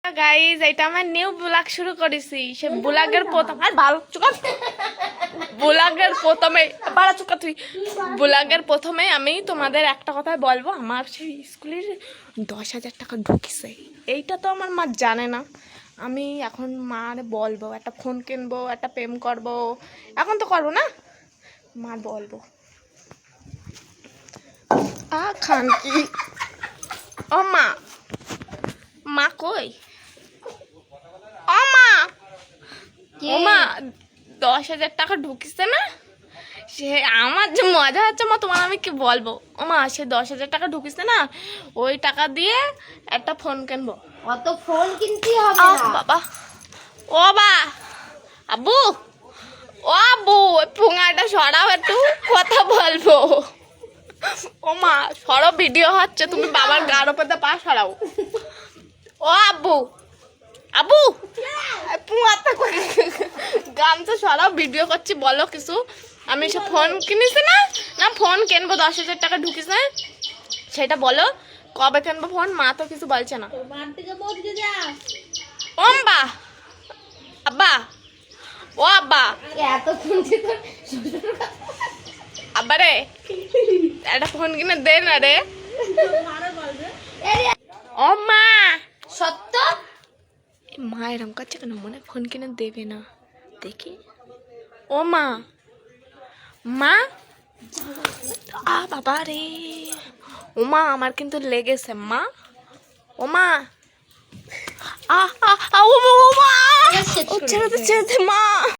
Guys এটা আমার new blog শুরু করেছি। সে ব্লগের প্রথম আর ভালো চুকাত ব্লগের প্রথমে বাড়া চুকা তুই ব্লগের প্রথমে আমি তোমাদের একটা কথাই বলবো, আমার সেই স্কুলের 10,000 টাকা ঢুকেছে। এইটা তো আমার মা জানে না। আমি এখন মার বলবো, একটা ফোন কিনবো, একটা প্রেম করবো। এখন তো করবো না, মার বলবো। খান কি ও মা, মা কই? ও মা, ও মা 10,000 টাকা ঢুকিছে না? সে আমার যে মজা হচ্ছে মা, তোমার আমি কি বলবো। ও মা, সে 10,000 টাকা ঢুকিছে না, ওই টাকা দিয়ে একটা ফোন কিনবো। অত ফোন কিনতে হবে না বাবা। ও বা আব্বু, ও আব্বু, ওই পুঙাটা সরাও, একটু কথা বলবো। ও মা সরো, ভিডিও হচ্ছে, তুমি বাবার গাড়ো পেতে পা সরাও। ও আব্বু, আব্বু গামছা সরাও, ভিডিও করছি, বলো কিছু। আমি সে ফোন কিনেছি না, না ফোন কিনবো, 10,000 টাকা ঢুকিছে, সেটা বলো কবে কিনবো ফোন। মা তো কিছু বলছে না। ও আব্বা, আব্বা, ও আব্বা, এত খুঁজে আব্বা রে, একটা ফোন কিনে দে না রে। ও মা, সত্য মা এরম করছে কেন? মনে ফোন কিনে দেবে না, দেখি। ও মা, মা, বাবা রে, ও মা আমার কিন্তু লেগেছে মা। ও মা, ও মা, ছেড়ে দে মা।